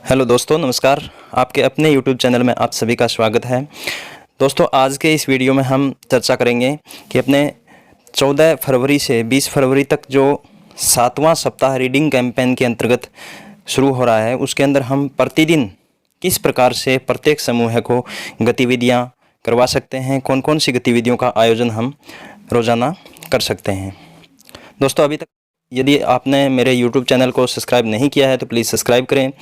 Hello दोस्तों, नमस्कार। आपके अपने यूट्यूब चैनल में आप सभी का स्वागत है। दोस्तों, आज के इस वीडियो में हम चर्चा करेंगे कि अपने 14 फरवरी से 20 फरवरी तक जो 7वां सप्ताह रीडिंग कैंपेन के अंतर्गत शुरू हो रहा है, उसके अंदर हम प्रतिदिन किस प्रकार से प्रत्येक समूह को गतिविधियां करवा सकते हैं, कौन कौन सी गतिविधियों का आयोजन हम रोज़ाना कर सकते हैं। दोस्तों, अभी तक यदि आपने मेरे YouTube चैनल को सब्सक्राइब नहीं किया है तो प्लीज़ सब्सक्राइब करें,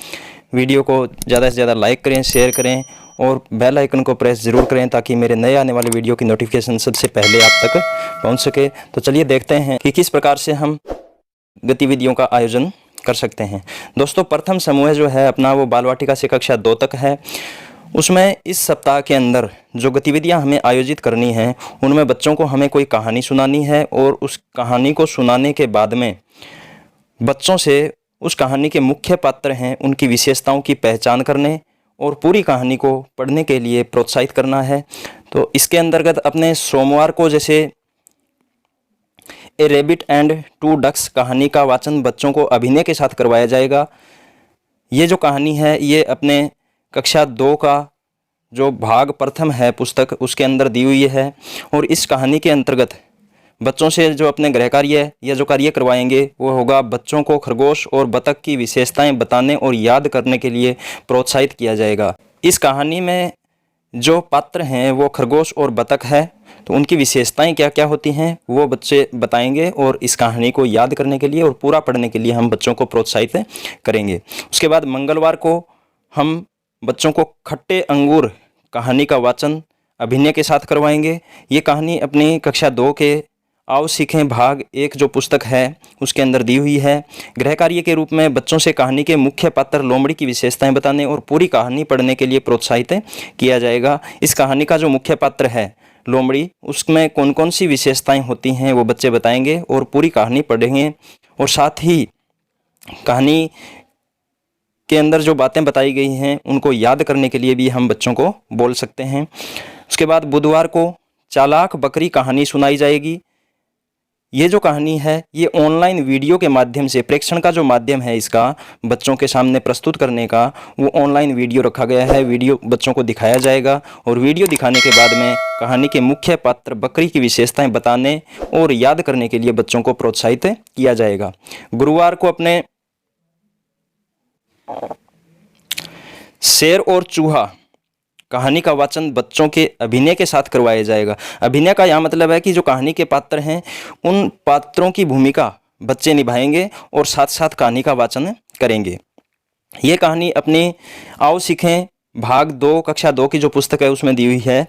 वीडियो को ज़्यादा से ज़्यादा लाइक करें, शेयर करें और बेल आइकन को प्रेस ज़रूर करें ताकि मेरे नए आने वाले वीडियो की नोटिफिकेशन सबसे पहले आप तक पहुंच सके। तो चलिए देखते हैं कि किस प्रकार से हम गतिविधियों का आयोजन कर सकते हैं। दोस्तों, प्रथम समूह जो है अपना वो बाल वाटिका से कक्षा 2 तक है। उसमें इस सप्ताह के अंदर जो गतिविधियां हमें आयोजित करनी हैं, उनमें बच्चों को हमें कोई कहानी सुनानी है और उस कहानी को सुनाने के बाद में बच्चों से उस कहानी के मुख्य पात्र हैं उनकी विशेषताओं की पहचान करने और पूरी कहानी को पढ़ने के लिए प्रोत्साहित करना है। तो इसके अंतर्गत अपने सोमवार को जैसे ए रैबिट एंड 2 डक्स कहानी का वाचन बच्चों को अभिनय के साथ करवाया जाएगा। ये जो कहानी है ये अपने कक्षा 2 का जो भाग प्रथम है पुस्तक उसके अंदर दी हुई है और इस कहानी के अंतर्गत बच्चों से जो अपने गृह कार्य या जो कार्य करवाएंगे वो होगा बच्चों को खरगोश और बतख की विशेषताएं बताने और याद करने के लिए प्रोत्साहित किया जाएगा। इस कहानी में जो पात्र हैं वो खरगोश और बतख है, तो उनकी विशेषताएं क्या क्या होती हैं वो बच्चे बताएंगे और इस कहानी को याद करने के लिए और पूरा पढ़ने के लिए हम बच्चों को प्रोत्साहित करेंगे। उसके बाद मंगलवार को हम बच्चों को खट्टे अंगूर कहानी का वाचन अभिनय के साथ करवाएंगे। ये कहानी अपनी कक्षा 2 के आओ सीखें भाग 1 जो पुस्तक है उसके अंदर दी हुई है। गृह कार्य के रूप में बच्चों से कहानी के मुख्य पात्र लोमड़ी की विशेषताएं बताने और पूरी कहानी पढ़ने के लिए प्रोत्साहित किया जाएगा। इस कहानी का जो मुख्य पात्र है लोमड़ी, उसमें कौन कौन सी विशेषताएं होती हैं वो बच्चे बताएंगे और पूरी कहानी पढ़ेंगे और साथ ही कहानी के अंदर जो बातें बताई गई हैं उनको याद करने के लिए भी हम बच्चों को बोल सकते हैं। उसके बाद बुधवार को चालाक बकरी कहानी सुनाई जाएगी। ये जो कहानी है ये ऑनलाइन वीडियो के माध्यम से प्रेक्षण का जो माध्यम है इसका बच्चों के सामने प्रस्तुत करने का वो ऑनलाइन वीडियो रखा गया है। वीडियो बच्चों को दिखाया जाएगा और वीडियो दिखाने के बाद में कहानी के मुख्य पात्र बकरी की विशेषताएं बताने और याद करने के लिए बच्चों को प्रोत्साहित किया जाएगा। गुरुवार को अपने शेर और चूहा कहानी का वाचन बच्चों के अभिनय के साथ करवाया जाएगा। अभिनय का यह मतलब है कि जो कहानी के पात्र हैं उन पात्रों की भूमिका बच्चे निभाएंगे और साथ साथ कहानी का वाचन करेंगे। ये कहानी अपनी आओ सीखें भाग 2 कक्षा 2 की जो पुस्तक है उसमें दी हुई है।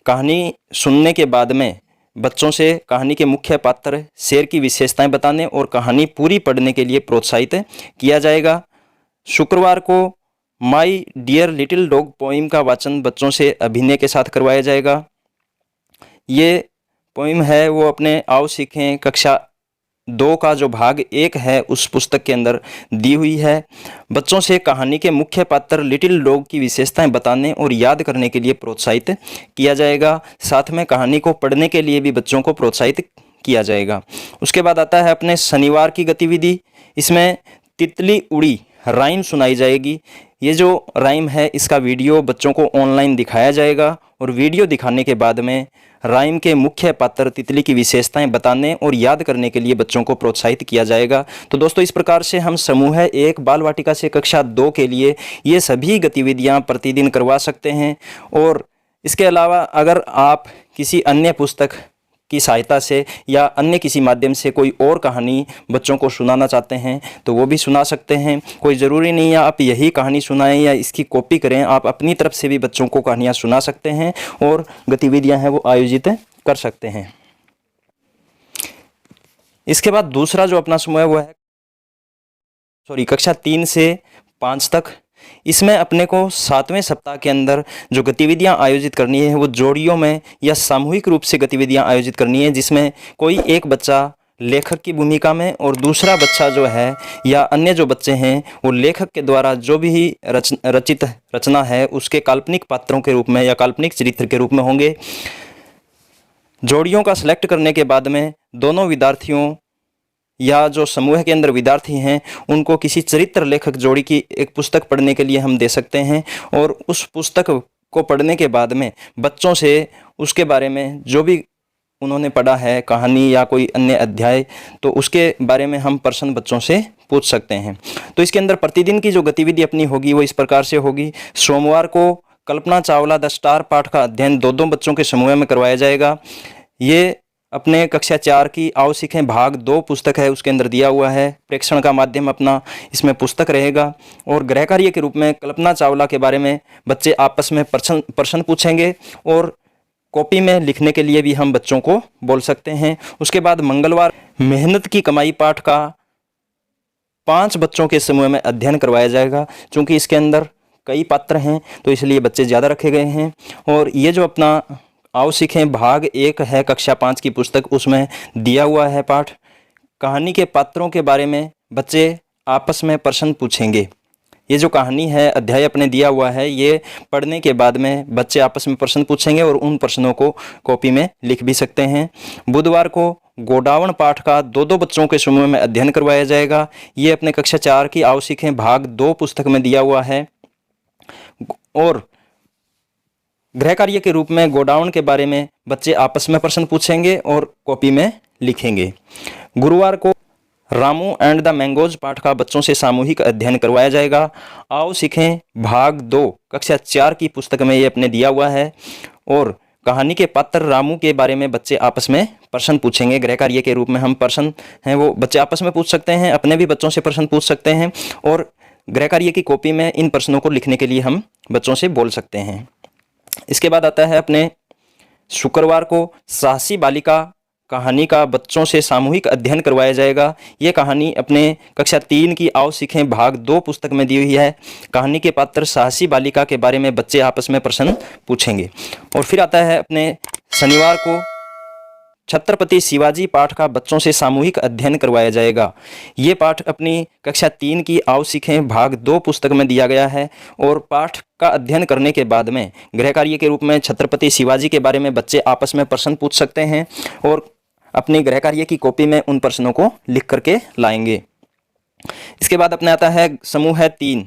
कहानी सुनने के बाद में बच्चों से कहानी के मुख्य पात्र शेर की विशेषताएं बताने और कहानी पूरी पढ़ने के लिए प्रोत्साहित किया जाएगा। शुक्रवार को my dear little dog poem का वाचन बच्चों से अभिनय के साथ करवाया जाएगा। ये पोइम है वो अपने आओ सीखें कक्षा 2 का जो भाग 1 है उस पुस्तक के अंदर दी हुई है। बच्चों से कहानी के मुख्य पात्र लिटिल डॉग की विशेषताएं बताने और याद करने के लिए प्रोत्साहित किया जाएगा। साथ में कहानी को पढ़ने के लिए भी बच्चों को प्रोत्साहित किया जाएगा। उसके बाद आता है अपने शनिवार की गतिविधि। इसमें तितली उड़ी राइम सुनाई जाएगी। ये जो राइम है इसका वीडियो बच्चों को ऑनलाइन दिखाया जाएगा और वीडियो दिखाने के बाद में राइम के मुख्य पात्र तितली की विशेषताएं बताने और याद करने के लिए बच्चों को प्रोत्साहित किया जाएगा। तो दोस्तों, इस प्रकार से हम समूह 1 बाल वाटिका से कक्षा 2 के लिए ये सभी गतिविधियां प्रतिदिन करवा सकते हैं। और इसके अलावा अगर आप किसी अन्य पुस्तक की सहायता से या अन्य किसी माध्यम से कोई और कहानी बच्चों को सुनाना चाहते हैं तो वो भी सुना सकते हैं। कोई ज़रूरी नहीं है आप यही कहानी सुनाएं या इसकी कॉपी करें, आप अपनी तरफ से भी बच्चों को कहानियाँ सुना सकते हैं और गतिविधियां हैं वो आयोजित कर सकते हैं। इसके बाद दूसरा जो अपना समूह है वो है कक्षा 3 से 5 तक। इसमें अपने को 7वें सप्ताह के अंदर जो गतिविधियां आयोजित करनी है वो जोड़ियों में या सामूहिक रूप से गतिविधियां आयोजित करनी है, जिसमें कोई एक बच्चा लेखक की भूमिका में और दूसरा बच्चा जो है या अन्य जो बच्चे हैं वो लेखक के द्वारा जो भी रचित रचना है उसके काल्पनिक पात्रों के रूप में या काल्पनिक चरित्र के रूप में होंगे। जोड़ियों का सिलेक्ट करने के बाद में दोनों विद्यार्थियों या जो समूह के अंदर विद्यार्थी हैं उनको किसी चरित्र लेखक जोड़ी की एक पुस्तक पढ़ने के लिए हम दे सकते हैं। और उस पुस्तक को पढ़ने के बाद में बच्चों से उसके बारे में जो भी उन्होंने पढ़ा है, कहानी या कोई अन्य अध्याय, तो उसके बारे में हम प्रश्न बच्चों से पूछ सकते हैं। तो इसके अंदर प्रतिदिन की जो गतिविधि अपनी होगी वो इस प्रकार से होगी। सोमवार को कल्पना चावला द स्टार पाठ का अध्ययन दो बच्चों के समूह में करवाया जाएगा। ये अपने कक्षा 4 की आओ सीखें भाग 2 पुस्तक है, उसके अंदर दिया हुआ है। प्रेक्षण का माध्यम अपना इसमें पुस्तक रहेगा। और गृह कार्य के रूप में कल्पना चावला के बारे में बच्चे आपस में प्रश्न पूछेंगे और कॉपी में लिखने के लिए भी हम बच्चों को बोल सकते हैं। उसके बाद मंगलवार मेहनत की कमाई पाठ का 5 बच्चों के समूह में अध्ययन करवाया जाएगा। चूँकि इसके अंदर कई पात्र हैं तो इसलिए बच्चे ज़्यादा रखे गए हैं। और ये जो अपना आओ सीखें भाग 1 है कक्षा 5 की पुस्तक, उसमें दिया हुआ है पाठ। कहानी के पात्रों के बारे में बच्चे आपस में प्रश्न पूछेंगे। ये जो कहानी है, अध्याय अपने दिया हुआ है, ये पढ़ने के बाद में बच्चे आपस में प्रश्न पूछेंगे और उन प्रश्नों को कॉपी में लिख भी सकते हैं। बुधवार को गोडावण पाठ का 2 बच्चों के समूह में अध्ययन करवाया जाएगा। ये अपने कक्षा 4 की आओ सीखें भाग 2 पुस्तक में दिया हुआ है। और गृह कार्य के रूप में गोडाउन के बारे में बच्चे आपस में प्रश्न पूछेंगे और कॉपी में लिखेंगे। गुरुवार को रामू एंड द मैंगोज पाठ का बच्चों से सामूहिक अध्ययन करवाया जाएगा। आओ सीखें भाग 2 कक्षा 4 की पुस्तक में ये अपने दिया हुआ है। और कहानी के पात्र रामू के बारे में बच्चे आपस में प्रश्न पूछेंगे। गृह कार्य के रूप में हम प्रश्न हैं वो बच्चे आपस में पूछ सकते हैं, अपने भी बच्चों से प्रश्न पूछ सकते हैं। और गृह कार्य की कॉपी में इन प्रश्नों को लिखने के लिए हम बच्चों से बोल सकते हैं। इसके बाद आता है अपने शुक्रवार को साहसी बालिका कहानी का बच्चों से सामूहिक अध्ययन करवाया जाएगा। ये कहानी अपने कक्षा 3 की आओ सीखें भाग 2 पुस्तक में दी हुई है। कहानी के पात्र साहसी बालिका के बारे में बच्चे आपस में प्रश्न पूछेंगे। और फिर आता है अपने शनिवार को छत्रपति शिवाजी पाठ का बच्चों से सामूहिक अध्ययन करवाया जाएगा। ये पाठ अपनी कक्षा 3 की आओ सीखें भाग 2 पुस्तक में दिया गया है। और पाठ का अध्ययन करने के बाद में गृह कार्य के रूप में छत्रपति शिवाजी के बारे में बच्चे आपस में प्रश्न पूछ सकते हैं और अपनी गृह कार्य की कॉपी में उन प्रश्नों को लिख करके लाएंगे। इसके बाद अपने आता है समूह 3।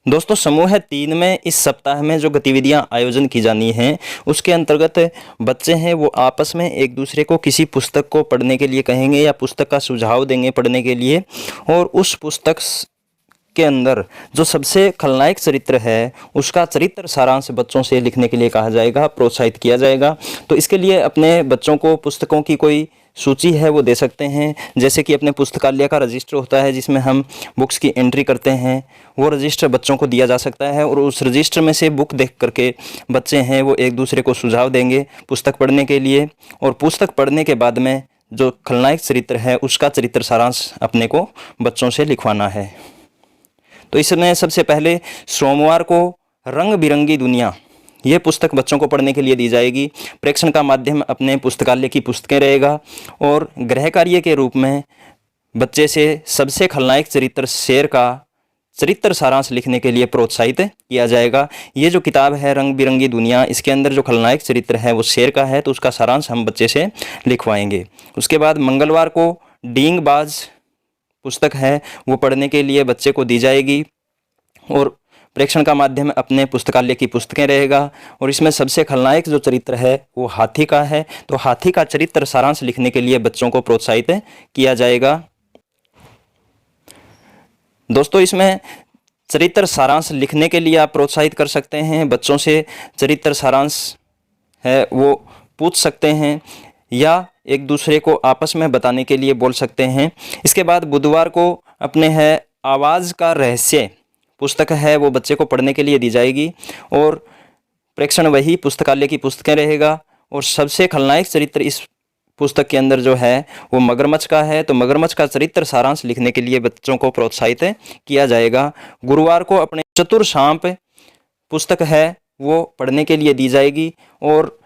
दोस्तों, समूह 3 में इस सप्ताह में जो गतिविधियां आयोजन की जानी हैं उसके अंतर्गत बच्चे हैं वो आपस में एक दूसरे को किसी पुस्तक को पढ़ने के लिए कहेंगे या पुस्तक का सुझाव देंगे पढ़ने के लिए। और उस पुस्तक के अंदर जो सबसे खलनायक चरित्र है उसका चरित्र सारांश बच्चों से लिखने के लिए कहा जाएगा, प्रोत्साहित किया जाएगा। तो इसके लिए अपने बच्चों को पुस्तकों की कोई सूची है वो दे सकते हैं। जैसे कि अपने पुस्तकालय का रजिस्टर होता है जिसमें हम बुक्स की एंट्री करते हैं, वो रजिस्टर बच्चों को दिया जा सकता है। और उस रजिस्टर में से बुक देख करके बच्चे हैं वो एक दूसरे को सुझाव देंगे पुस्तक पढ़ने के लिए। और पुस्तक पढ़ने के बाद में जो खलनायक चरित्र है उसका चरित्र सारांश अपने को बच्चों से लिखवाना है। तो इसमें सबसे पहले सोमवार को रंग बिरंगी दुनिया ये पुस्तक बच्चों को पढ़ने के लिए दी जाएगी। प्रेक्षण का माध्यम अपने पुस्तकालय की पुस्तकें रहेगा। और गृह कार्य के रूप में बच्चे से सबसे खलनायक चरित्र शेर का चरित्र सारांश लिखने के लिए प्रोत्साहित किया जाएगा। ये जो किताब है रंग बिरंगी दुनिया, इसके अंदर जो खलनायक चरित्र है वो शेर का है, तो उसका सारांश हम बच्चे से लिखवाएंगे। उसके बाद मंगलवार को डींगबाज पुस्तक है वो पढ़ने के लिए बच्चे को दी जाएगी। और प्रेक्षण का माध्यम अपने पुस्तकालय की पुस्तकें रहेगा। और इसमें सबसे खलनायक जो चरित्र है वो हाथी का है, तो हाथी का चरित्र सारांश लिखने के लिए बच्चों को प्रोत्साहित किया जाएगा। दोस्तों, इसमें चरित्र सारांश लिखने के लिए आप प्रोत्साहित कर सकते हैं, बच्चों से चरित्र सारांश है वो पूछ सकते हैं या एक दूसरे को आपस में बताने के लिए बोल सकते हैं। इसके बाद बुधवार को अपने है आवाज़ का रहस्य पुस्तक है वो बच्चे को पढ़ने के लिए दी जाएगी। और प्रेक्षण वही पुस्तकालय की पुस्तकें रहेगा। और सबसे खलनायक चरित्र इस पुस्तक के अंदर जो है वो मगरमच्छ का है, तो मगरमच्छ का चरित्र सारांश लिखने के लिए बच्चों को प्रोत्साहित किया जाएगा। गुरुवार को अपने चतुर सांप पुस्तक है वो पढ़ने के लिए दी जाएगी। और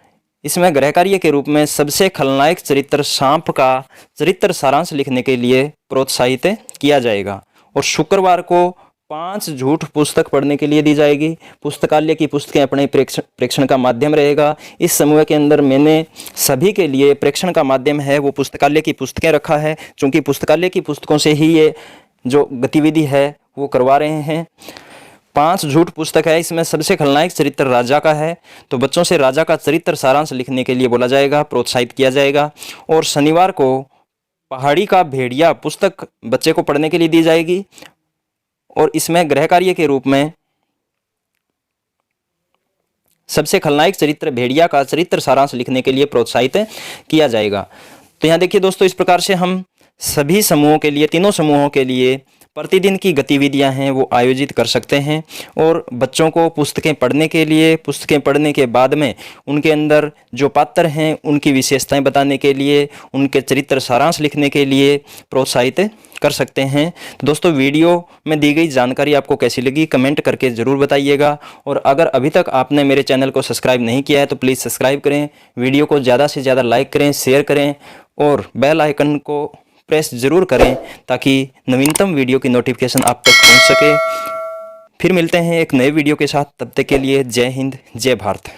इसमें गृह कार्य के रूप में सबसे खलनायक चरित्र सांप का चरित्र सारांश लिखने के लिए प्रोत्साहित किया जाएगा। और शुक्रवार को 5 झूठ पुस्तक पढ़ने के लिए दी जाएगी। पुस्तकालय की पुस्तकें अपने प्रेक्षण का माध्यम रहेगा। इस समूह के अंदर मैंने सभी के लिए प्रेक्षण का माध्यम है वो पुस्तकालय की पुस्तकें रखा है, क्योंकि पुस्तकालय की पुस्तकों से ही ये जो गतिविधि है वो करवा रहे हैं। 5 झूठ पुस्तक है, इसमें सबसे खलनायक चरित्र राजा का है, तो बच्चों से राजा का चरित्र सारांश लिखने के लिए बोला जाएगा, प्रोत्साहित किया जाएगा। और शनिवार को पहाड़ी का भेड़िया पुस्तक बच्चे को पढ़ने के लिए दी जाएगी, और इसमें गृह कार्य के रूप में सबसे खलनायक चरित्र भेड़िया का चरित्र सारांश लिखने के लिए प्रोत्साहित किया जाएगा। तो यहाँ देखिए दोस्तों, इस प्रकार से हम सभी समूहों के लिए, तीनों समूहों के लिए प्रतिदिन की गतिविधियां हैं वो आयोजित कर सकते हैं। और बच्चों को पुस्तकें पढ़ने के लिए, पुस्तकें पढ़ने के बाद में उनके अंदर जो पात्र हैं उनकी विशेषताएं बताने के लिए, उनके चरित्र सारांश लिखने के लिए प्रोत्साहित कर सकते हैं। तो दोस्तों, वीडियो में दी गई जानकारी आपको कैसी लगी कमेंट करके ज़रूर बताइएगा। और अगर अभी तक आपने मेरे चैनल को सब्सक्राइब नहीं किया है तो प्लीज़ सब्सक्राइब करें, वीडियो को ज़्यादा से ज़्यादा लाइक करें, शेयर करें और बेल आइकन को प्रेस ज़रूर करें ताकि नवीनतम वीडियो की नोटिफिकेशन आप तक पहुंच सके। फिर मिलते हैं एक नए वीडियो के साथ, तब तक के लिए जय हिंद, जय भारत।